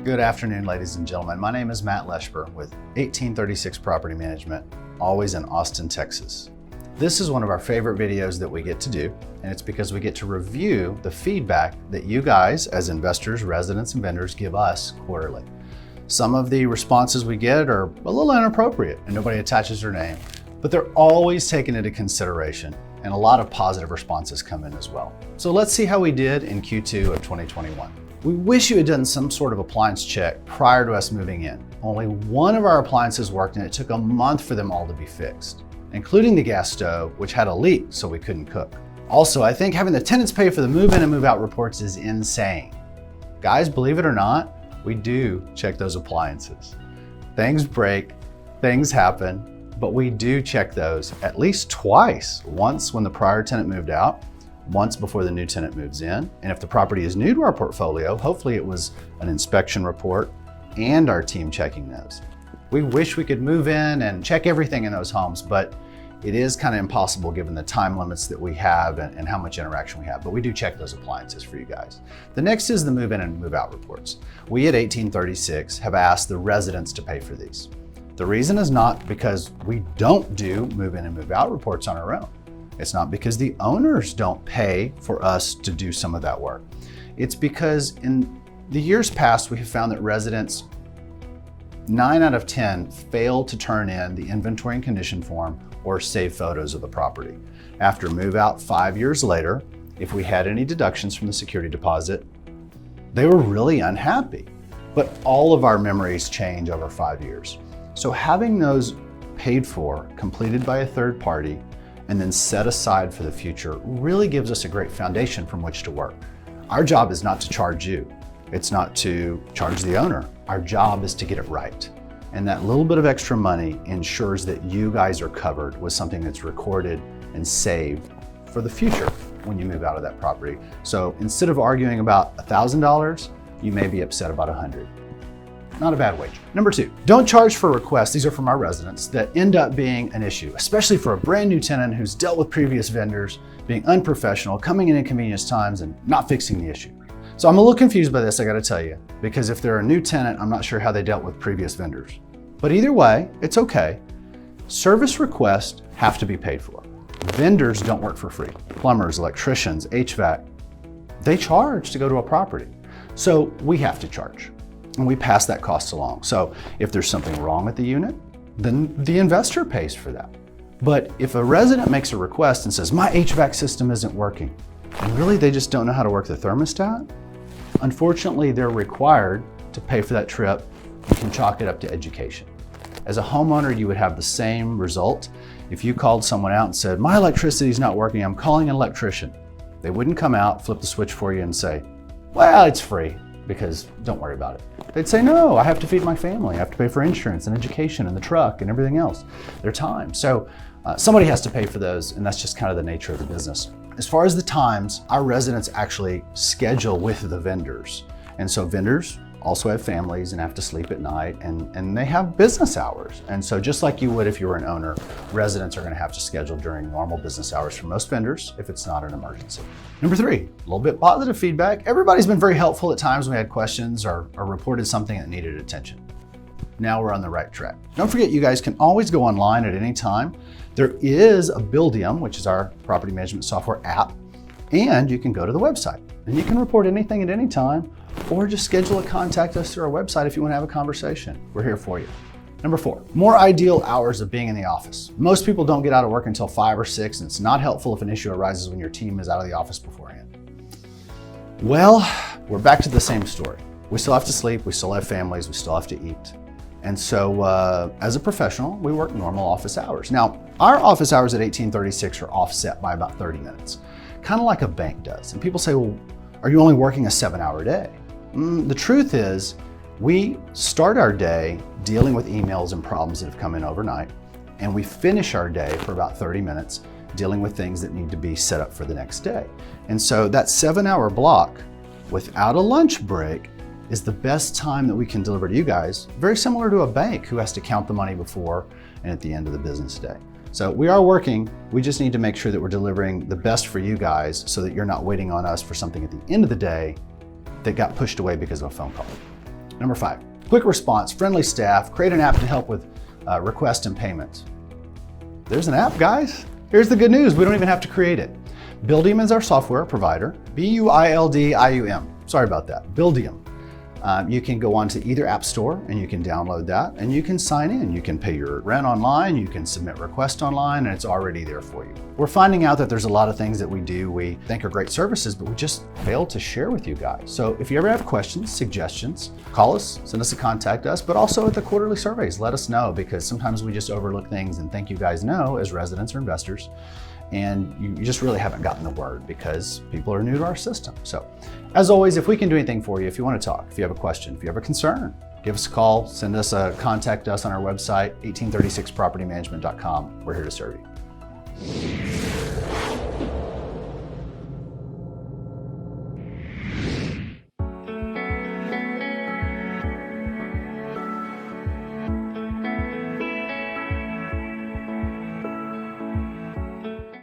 Good afternoon, ladies and gentlemen. My name is Matt Leschber with 1836 Property Management, always in Austin, Texas. This is one of our favorite videos that we get to do, and it's because we get to review the feedback that you guys as investors, residents, and vendors give us quarterly. Some of the responses we get are a little inappropriate and nobody attaches their name, but they're always taken into consideration, and a lot of positive responses come in as well. So let's see how we did in Q2 of 2021. We wish you had done some sort of appliance check prior to us moving in. Only one of our appliances worked and it took a month for them all to be fixed, including the gas stove, which had a leak so we couldn't cook. Also, I think having the tenants pay for the move-in and move-out reports is insane. Guys, believe it or not, we do check those appliances. Things break, things happen, but we do check those at least twice. Once when the prior tenant moved out, once before the new tenant moves in. And if the property is new to our portfolio, hopefully it was an inspection report and our team checking those. We wish we could move in and check everything in those homes, but it is kind of impossible given the time limits that we have and how much interaction we have, but we do check those appliances for you guys. The next is the move-in and move-out reports. We at 1836 have asked the residents to pay for these. The reason is not because we don't do move-in and move-out reports on our own. It's not because the owners don't pay for us to do some of that work. It's because in the years past, we have found that residents, 9 out of 10 fail to turn in the inventory and condition form or save photos of the property. After move out 5 years later, if we had any deductions from the security deposit, they were really unhappy. But all of our memories change over 5 years. So having those paid for, completed by a third party, and then set aside for the future really gives us a great foundation from which to work. Our job is not to charge you. It's not to charge the owner. Our job is to get it right. And that little bit of extra money ensures that you guys are covered with something that's recorded and saved for the future when you move out of that property. So instead of arguing about $1,000, you may be upset about $100. Not a bad wage. Number 2, don't charge for requests. These are from our residents that end up being an issue, especially for a brand new tenant who's dealt with previous vendors, being unprofessional, coming in inconvenience times and not fixing the issue. So I'm a little confused by this, I gotta tell you, because if they're a new tenant, I'm not sure how they dealt with previous vendors. But either way, it's okay. Service requests have to be paid for. Vendors don't work for free. Plumbers, electricians, HVAC, they charge to go to a property. So we have to charge. And we pass that cost along. So if there's something wrong with the unit, then the investor pays for that. But if a resident makes a request and says, my HVAC system isn't working, and really they just don't know how to work the thermostat, unfortunately they're required to pay for that trip. You can chalk it up to education. As a homeowner, you would have the same result if you called someone out and said, my electricity's not working, I'm calling an electrician. They wouldn't come out, flip the switch for you and say, well, it's free, because don't worry about it. They'd say, no, I have to feed my family. I have to pay for insurance and education and the truck and everything else, their time. So somebody has to pay for those, and that's just kind of the nature of the business. As far as the times, our residents actually schedule with the vendors. And so vendors also have families and have to sleep at night, and they have business hours. And so just like you would if you were an owner, residents are gonna have to schedule during normal business hours for most vendors if it's not an emergency. Number 3, a little bit positive feedback. Everybody's been very helpful at times when we had questions or reported something that needed attention. Now we're on the right track. Don't forget, you guys can always go online at any time. There is a Buildium, which is our property management software app, and you can go to the website and you can report anything at any time, or just schedule a contact us through our website if you want to have a conversation. We're here for you. Number 4, more ideal hours of being in the office. Most people don't get out of work until 5 or 6, and it's not helpful if an issue arises when your team is out of the office beforehand. Well, we're back to the same story. We still have to sleep, we still have families, we still have to eat. And so as a professional, we work normal office hours. Now, our office hours at 1836 are offset by about 30 minutes, kind of like a bank does. And people say, well, are you only working a 7-hour day? The truth is, we start our day dealing with emails and problems that have come in overnight, and we finish our day for about 30 minutes dealing with things that need to be set up for the next day. And so that 7-hour block without a lunch break is the best time that we can deliver to you guys, very similar to a bank who has to count the money before and at the end of the business day. So we are working, we just need to make sure that we're delivering the best for you guys so that you're not waiting on us for something at the end of the day that got pushed away because of a phone call. Number 5, quick response, friendly staff, create an app to help with request and payments. There's an app, guys. Here's the good news, we don't even have to create it. Buildium is our software provider, Buildium. Sorry about that, Buildium. You can go onto either app store and you can download that and you can sign in. You can pay your rent online, you can submit requests online, and it's already there for you. We're finding out that there's a lot of things that we do we think are great services, but we just fail to share with you guys. So if you ever have questions, suggestions, call us, send us a contact us, but also at the quarterly surveys, let us know, because sometimes we just overlook things and think you guys know as residents or investors, and you just really haven't gotten the word because people are new to our system. So as always, if we can do anything for you, if you want to talk, if you have a question, if you have a concern, give us a call, send us a contact us on our website, 1836propertymanagement.com. We're here to serve you.